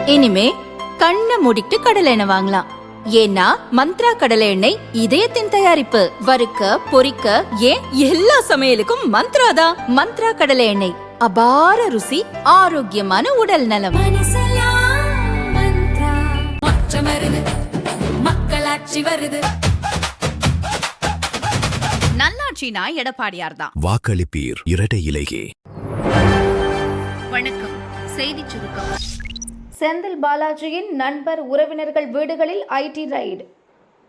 இனிமே கண்ணை மூடிட்டு கடலை எண்ணெய் வாங்கலாம். ஏன்னா மந்த்ரா கடலை எண்ணெய் இதயத்தின் தயாரிப்பு. வறுக்க பொரிக்க ஏன் எல்லா சமையலுக்கும் மந்த்ரா தான். மந்த்ரா கடலை எண்ணெய், அபார ருசி, ஆரோக்கியமான உடல் நலம். மக்களாட்சி வருது. நல்லாட்சினா எடப்பாடியார் தான். வாக்களிப்பீர் இரட்டை இலையே. வணக்கம். செய்தி சுருக்கம். செந்தில் பாலாஜியின் நண்பர் உறவினர்கள் வீடுகளில் ஐடி ரைடு.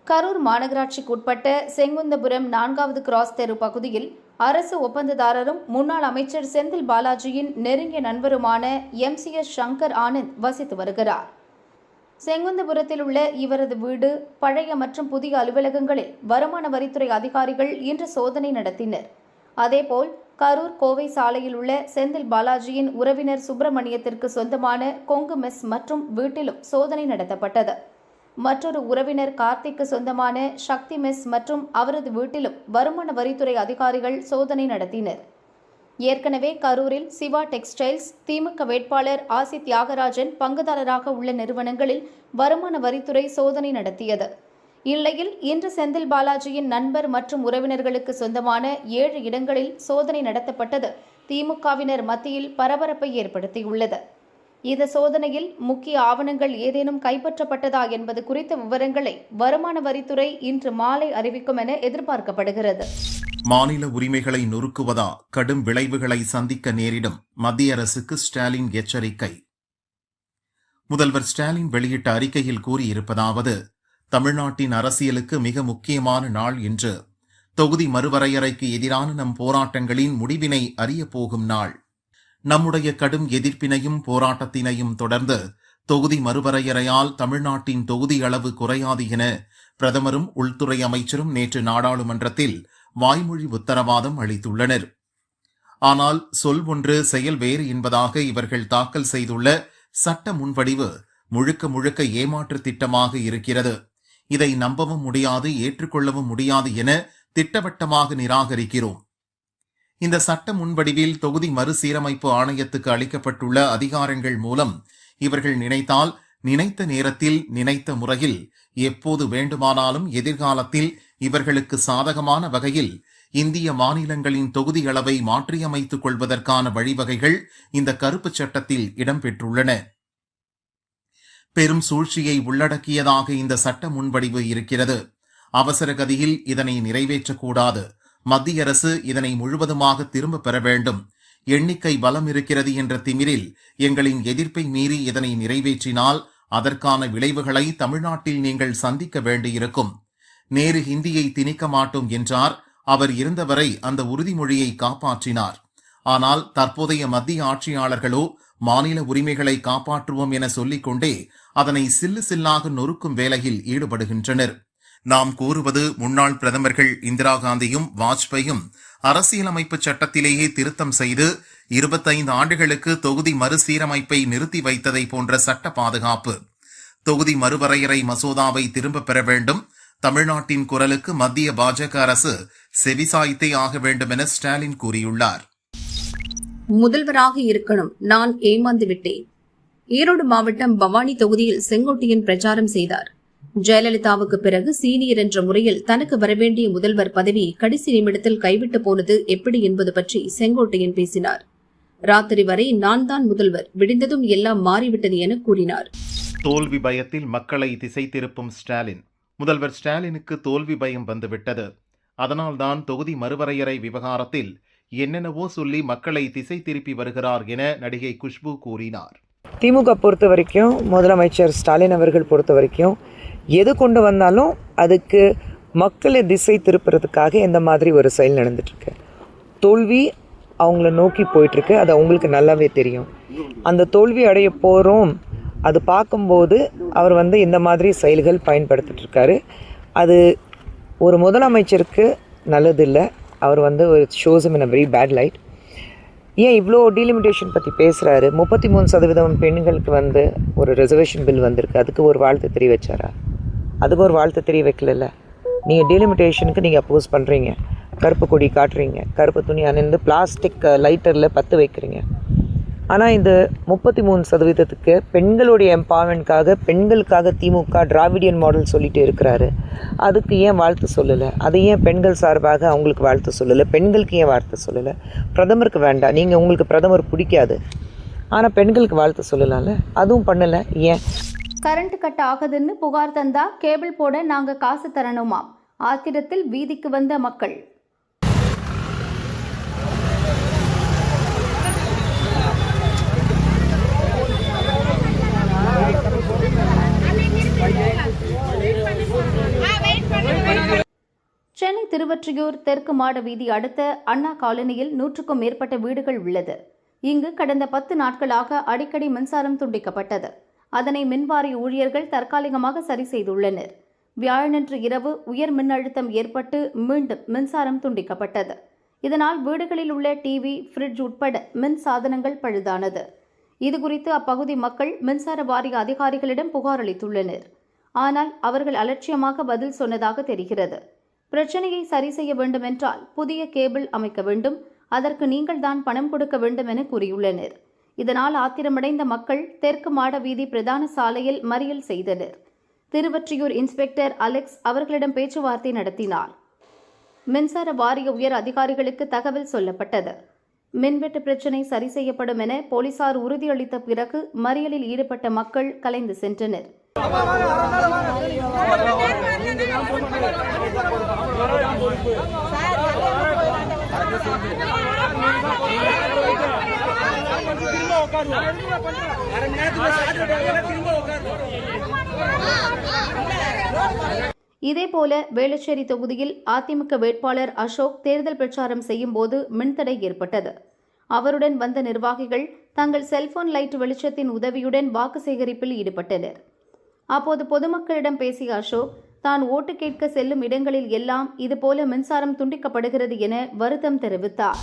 கரூர் மாநகராட்சிக்கு உட்பட்ட செங்குந்தபுரம் 4வது கிராஸ் தெரு பகுதியில் அரசு ஒப்பந்ததாரரும் முன்னாள் அமைச்சர் செந்தில் பாலாஜியின் நெருங்கிய நண்பருமான MCS சங்கர் ஆனந்த் வசித்து வருகிறார். செங்குந்தபுரத்தில் உள்ள இவரது வீடு, பழைய மற்றும் புதிய அலுவலகங்களில் வருமான வரித்துறை அதிகாரிகள் இன்று சோதனை நடத்தினர். அதேபோல் கரூர் கோவை சாலையில் உள்ள செந்தில் பாலாஜியின் உறவினர் சுப்பிரமணியத்திற்கு சொந்தமான கொங்கு மெஸ் மற்றும் வீட்டிலும் சோதனை நடத்தப்பட்டது. மற்றொரு உறவினர் கார்த்திக்கு சொந்தமான சக்தி மெஸ் மற்றும் அவரது வீட்டிலும் வருமான வரித்துறை அதிகாரிகள் சோதனை நடத்தினர். ஏற்கனவே கரூரில் சிவா டெக்ஸ்டைல்ஸ், திமுக வேட்பாளர் ஆசி தியாகராஜன் பங்குதாரராக உள்ள நிறுவனங்களில் வருமான வரித்துறை சோதனை நடத்தியது. இந்நிலையில் இன்று செந்தில் பாலாஜியின் நண்பர் மற்றும் உறவினர்களுக்கு சொந்தமான 7 இடங்களில் சோதனை நடத்தப்பட்டது திமுகவினர் மத்தியில் பரபரப்பை ஏற்படுத்தியுள்ளது. இந்த சோதனையில் முக்கிய ஆவணங்கள் ஏதேனும் கைப்பற்றப்பட்டதா என்பது குறித்த விவரங்களை வருமான வரித்துறை இன்று மாலை அறிவிக்கும் என எதிர்பார்க்கப்படுகிறது. மாநில உரிமைகளை நொறுக்குவதா கடும் விளைவுகளை சந்திக்க நேரிடும் மத்திய அரசுக்கு ஸ்டாலின் எச்சரிக்கை. முதல்வர் ஸ்டாலின் வெளியிட்ட அறிக்கையில் கூறியிருப்பதாவது: தமிழ்நாட்டின் அரசியலுக்கு மிக முக்கியமான நாள் என்று, தொகுதி மறுவரையறைக்கு எதிரான நம் போராட்டங்களின் முடிவினை அறியப்போகும் நாள். நம்முடைய கடும் எதிர்ப்பினையும் போராட்டத்தினையும் தொடர்ந்து தொகுதி மறுவரையறையால் தமிழ்நாட்டின் தொகுதி அளவு குறையாது என பிரதமரும் உள்துறை அமைச்சரும் நேற்று நாடாளுமன்றத்தில் வாய்மொழி உத்தரவாதம் அளித்துள்ளனர். ஆனால் சொல் ஒன்று செயல் வேறு என்பதாக இவர்கள் தாக்கல் செய்துள்ள சட்ட முன்வடிவு முழுக்க முழுக்க ஏமாற்று திட்டமாக இருக்கிறது. இதை நம்பவும் முடியாது, ஏற்றுக்கொள்ளவும் முடியாது என திட்டவட்டமாக நிராகரிக்கிறோம். இந்த சட்ட முன்வடிவில் தொகுதி மறுசீரமைப்பு ஆணையத்துக்கு அளிக்கப்பட்டுள்ள அதிகாரங்கள் மூலம் இவர்கள் நினைத்தால் நினைத்த நேரத்தில் நினைத்த முறையில் எப்போது வேண்டுமானாலும் எதிர்காலத்தில் இவர்களுக்கு சாதகமான வகையில் இந்திய மாநிலங்களின் தொகுதி அளவை மாற்றியமைத்துக் கொள்வதற்கான வழிவகைகள் இந்த கருப்பு சட்டத்தில் இடம்பெற்றுள்ளன. பெரும் சூழ்ச்சியை உள்ளடக்கியதாக இந்த சட்ட முன்வடிவு இருக்கிறது. அவசர கதியில் இதனை நிறைவேற்றக்கூடாது. மத்திய அரசு இதனை முழுவதுமாக திரும்ப பெற வேண்டும். எண்ணிக்கை பலம் இருக்கிறது என்ற திமிரில் எங்களின் எதிர்ப்பை மீறி இதனை நிறைவேற்றினால் அதற்கான விளைவுகளை தமிழ்நாட்டில் நீங்கள் சந்திக்க வேண்டியிருக்கும். நேரு ஹிந்தியை திணிக்க மாட்டோம் என்றார். அவர் இருந்தவரை அந்த உறுதிமொழியை காப்பாற்றினார். ஆனால் தற்போதைய மத்திய ஆட்சியாளர்களோ மாநில உரிமைகளை காப்பாற்றுவோம் என சொல்லிக்கொண்டே அதனை சில்லு சில்லாக நொறுக்கும் வேலையில் ஈடுபடுகின்றனர். நாம் கூறுவது, முன்னாள் பிரதமர்கள் இந்திரா காந்தியும் வாஜ்பாயும் அரசியலமைப்பு சட்டத்திலேயே திருத்தம் செய்து 25 ஆண்டுகளுக்கு தொகுதி மறுசீரமைப்பை நிறுத்தி வைத்ததை போன்ற சட்ட பாதுகாப்பு. தொகுதி மறுவரையறை மசோதாவை திரும்ப பெற வேண்டும். தமிழ்நாட்டின் குரலுக்கு மத்திய பாஜக அரசு செவிசாய்த்தே ஆக வேண்டும் என ஸ்டாலின் கூறியுள்ளார். முதல்வராக இருக்கணும், நான் ஏமாந்து விட்டேன். ஈரோடு மாவட்டம் பவானி தொகுதியில் செங்கோட்டையன் பிரச்சாரம் செய்தார். ஜெயலலிதாவுக்கு பிறகு சீனியர் என்ற முறையில் தனக்கு வரவேண்டிய முதல்வர் பதவியை கடைசி நிமிடத்தில் கைவிட்டு போனது எப்படி என்பது பற்றி செங்கோட்டையன் பேசினார். ராத்திரி வரை நான் தான் முதல்வர், விடிந்ததும் எல்லாம் மாறிவிட்டது என கூறினார். தோல்வி பயத்தில் மக்களை திசை திருப்பும் ஸ்டாலின். முதல்வர் ஸ்டாலினுக்கு தோல்வி பயம் வந்துவிட்டது. அதனால்தான் தொகுதி மறுவரையறை விவகாரத்தில் என்னென்னவோ சொல்லி மக்களை திசை திருப்பி வருகிறார் என நடிகை குஷ்பு கூறினார். திமுக பொறுத்த வரைக்கும், முதலமைச்சர் ஸ்டாலின் அவர்கள் பொறுத்த வரைக்கும், எது கொண்டு வந்தாலும் அதுக்கு மக்களை திசை திருப்புறதுக்காக இந்த மாதிரி ஒரு செயல் நடந்துட்டுருக்கு. தோல்வி அவங்கள நோக்கி போயிட்டுருக்கு. அது அவங்களுக்கு நல்லாவே தெரியும். அந்த தோல்வி அடைய போகிறோம், அது பார்க்கும்போது அவர் இந்த மாதிரி செயல்கள் பயன்படுத்திட்டு இருக்காரு. அது ஒரு முதலமைச்சருக்கு நல்லதில்லை. அவர் shows in a very bad light. ஏன் இவ்வளோ டீலிமிட்டேஷன் பற்றி பேசுகிறாரு? 33% பெண்களுக்கு ஒரு ரிசர்வேஷன் பில் வந்திருக்கு. அதுக்கு ஒரு வாழ்த்து தெரிய வச்சாரா? அதுக்கு ஒரு வாழ்த்து தெரிய வைக்கல. நீங்கள் டீலிமிட்டேஷனுக்கு நீங்கள் அப்போஸ் பண்ணுறீங்க. கருப்பு கொடி காட்டுறீங்க, கருப்பு துணி அணிந்து பிளாஸ்டிக் லைட்டரில் பற்ற வைக்கிறீங்க. ஆனால் இந்த 33% பெண்களுடைய எம்பவர்மெண்ட்காக பெண்களுக்காக திமுக திராவிடியன் மாடல் சொல்லிட்டு இருக்கிறாரு. அதுக்கு ஏன் வாழ்த்து சொல்லலை? அதை ஏன் பெண்கள் சார்பாக அவங்களுக்கு வாழ்த்து சொல்லலை? பெண்களுக்கு ஏன் வாழ்த்து சொல்லலை? பிரதமருக்கு வேண்டாம், நீங்கள் உங்களுக்கு பிரதமர் பிடிக்காது, ஆனால் பெண்களுக்கு வாழ்த்து சொல்லலாம்ல, அதுவும் பண்ணலை ஏன்? கரண்ட் கட் ஆகுதுன்னு புகார் தந்தா கேபிள் போட நாங்க காசு தரணுமாம். ஆத்திரத்தில் வீதிக்கு வந்த மக்கள். சென்னை திருவொற்றியூர் தெற்கு மாட வீதி அடுத்த அண்ணா காலனியில் 100க்கும் மேற்பட்ட வீடுகள் உள்ளது. இங்கு கடந்த 10 நாட்களாக அடிக்கடி மின்சாரம் துண்டிக்கப்பட்டது. அதனை மின்வாரிய ஊழியர்கள் தற்காலிகமாக சரி செய்துள்ளனர். வியாழனன்று இரவு உயர் மின்னழுத்தம் ஏற்பட்டு மீண்டும் மின்சாரம் துண்டிக்கப்பட்டது. இதனால் வீடுகளில் உள்ள டிவி, ஃப்ரிட்ஜ் உட்பட மின் சாதனங்கள் பழுதானது. இதுகுறித்து அப்பகுதி மக்கள் மின்சார வாரிய அதிகாரிகளிடம் புகார் அளித்துள்ளனர். ஆனால் அவர்கள் அலட்சியமாக பதில் சொன்னதாக தெரிகிறது. பிரச்சனையை சரி செய்ய வேண்டுமென்றால் புதிய கேபிள் அமைக்க வேண்டும், அதற்கு நீங்கள்தான் பணம் கொடுக்க வேண்டும் என கூறியுள்ளனர். இதனால் ஆத்திரமடைந்த மக்கள் தெற்கு மாட வீதி பிரதான சாலையில் மறியல் செய்தனர். திருவொற்றியூர் இன்ஸ்பெக்டர் அலெக்ஸ் அவர்களிடம் பேச்சுவார்த்தை நடத்தினார். மின்சார வாரிய உயர் அதிகாரிகளுக்கு தகவல் சொல்லப்பட்டது. மின்வெட்டு பிரச்சினை சரி செய்யப்படும் என போலீசார் உறுதியளித்த பிறகு மறியலில் ஈடுபட்ட மக்கள் கலைந்து சென்றனர். இதேபோல வேளச்சேரி தொகுதியில் அதிமுக வேட்பாளர் அசோக் தேர்தல் பிரச்சாரம் செய்யும் போது மின்தடை ஏற்பட்டது. அவருடன் வந்த நிர்வாகிகள் தங்கள் செல்போன் லைட் வெளிச்சத்தின் உதவியுடன் வாக்கு சேகரிப்பில் ஈடுபட்டனர். அப்போது பொதுமக்களிடம் பேசிய அசோக், தான் ஓட்டு கேட்க செல்லும் இடங்களில் எல்லாம் இதுபோல மின்சாரம் துண்டிக்கப்படுகிறது என வருத்தம் தெரிவித்தார்.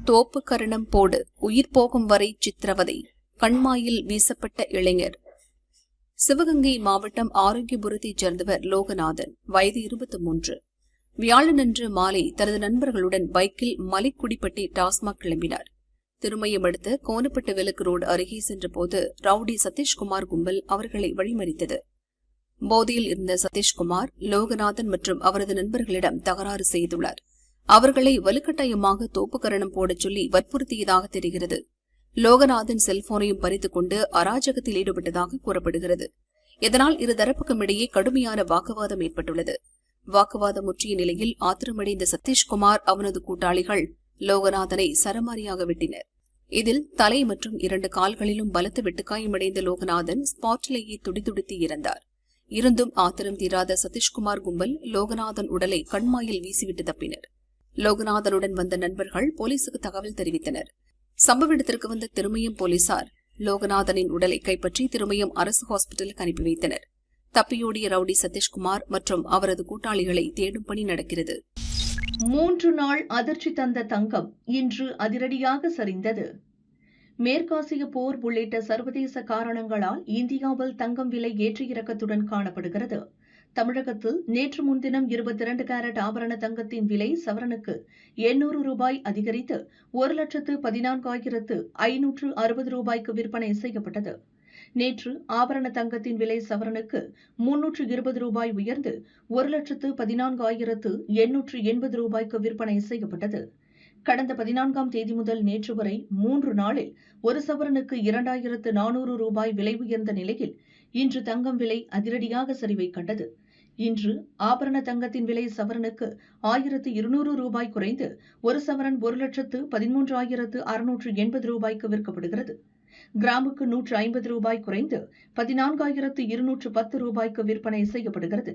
தோப்பு கரணம் போடு, உயிர் போகும் வரை சித்திரவதை, கண்மாயில் வீசப்பட்ட இளைஞர். சிவகங்கை மாவட்டம் ஆரோக்கியபுரத்தைச் சேர்ந்தவர் லோகநாதன், வயது 23. வியாழனன்று மாலை தனது நண்பர்களுடன் பைக்கில் மலைக்குடிப்பட்டி டாஸ்மாக் கிளம்பினார். திருமயம் அடுத்த கோனப்பட்டு விலக்கு ரோடு அருகே சென்றபோது ரவுடி சதீஷ்குமார் கும்பல் அவர்களை வழிமறித்தது. போதையில் இருந்த சதீஷ்குமார் லோகநாதன் மற்றும் அவரது நண்பர்களிடம் தகராறு செய்துள்ளார். அவர்களை வலுக்கட்டாயமாக தோப்புக்கரணம் போடச் சொல்லி வற்புறுத்தியதாக தெரிகிறது. லோகநாதன் செல்போனையும் பறித்துக் கொண்டு அராஜகத்தில் ஈடுபட்டதாக கூறப்படுகிறது. இதனால் இருதரப்புக்கும் இடையே கடுமையான வாக்குவாதம் ஏற்பட்டுள்ளது. வாக்குவாதம் முற்றிய நிலையில் ஆத்திரமடைந்த சதீஷ்குமார் அவனது கூட்டாளிகள் லோகநாதனை சரமாரியாக வெட்டினர். இதில் தலை மற்றும் 2 கால்களிலும் பலத்த வெட்டுக்காயமடைந்த லோகநாதன் ஸ்பாட்டிலேயே துடிதுடித்து இறந்தார். இருந்தும் ஆத்திரம் தீராத சதீஷ்குமார் கும்பல் லோகநாதன் உடலை கண்மாயில் வீசிவிட்டு தப்பினர். லோகநாதனுடன் வந்த நண்பர்கள் போலீசுக்கு தகவல் தெரிவித்தனர். சம்பவ இடத்திற்கு வந்த திருமயம் போலீசார் லோகநாதனின் உடலை கைப்பற்றி திருமயம் அரசு ஹாஸ்பிட்டலுக்கு அனுப்பி வைத்தனர். தப்பியோடிய ரவுடி சதீஷ்குமார் மற்றும் அவரது கூட்டாளிகளை தேடும் பணி நடக்கிறது. 3 நாள் அதிர்ச்சி தந்த தங்கம் இன்று அதிரடியாக சரிந்தது. மேற்காசிய போர் உள்ளிட்ட சர்வதேச காரணங்களால் இந்தியாவில் தங்கம் விலை ஏற்ற இறக்கத்துடன் காணப்படுகிறது. தமிழகத்தில் நேற்று முன்தினம் 22 கேரட் ஆபரண தங்கத்தின் விலை சவரனுக்கு 800 ரூபாய் அதிகரித்து 1,14,560 ரூபாய்க்கு விற்பனை செய்யப்பட்டது. நேற்று ஆபரண தங்கத்தின் விலை சவரனுக்கு 320 ரூபாய் உயர்ந்து 1,14,880 ரூபாய்க்கு விற்பனை செய்யப்பட்டது. கடந்த 14ஆம் தேதி முதல் நேற்று வரை 3 நாளில் ஒரு சவரனுக்கு 2,400 ரூபாய் விலை உயர்ந்த நிலையில் இன்று தங்கம் விலை அதிரடியாக சரிவை கண்டது. இன்று ஆபரண தங்கத்தின் விலை சவரனுக்கு 1,200 ரூபாய் குறைந்து ஒரு சவரன் 1,13,680 ரூபாய்க்கு விற்கப்படுகிறது. கிராமுக்கு 150 ரூபாய் குறைந்து 14,210 ரூபாய்க்கு விற்பனை செய்யப்படுகிறது.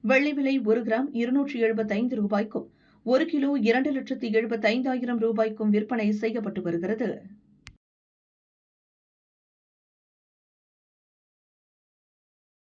வெள்ளி விலை 1 கிராம் 275 ரூபாய்க்கும் 1 கிலோ 2,75,000 ரூபாய்க்கும் விற்பனை செய்யப்பட்டு வருகிறது.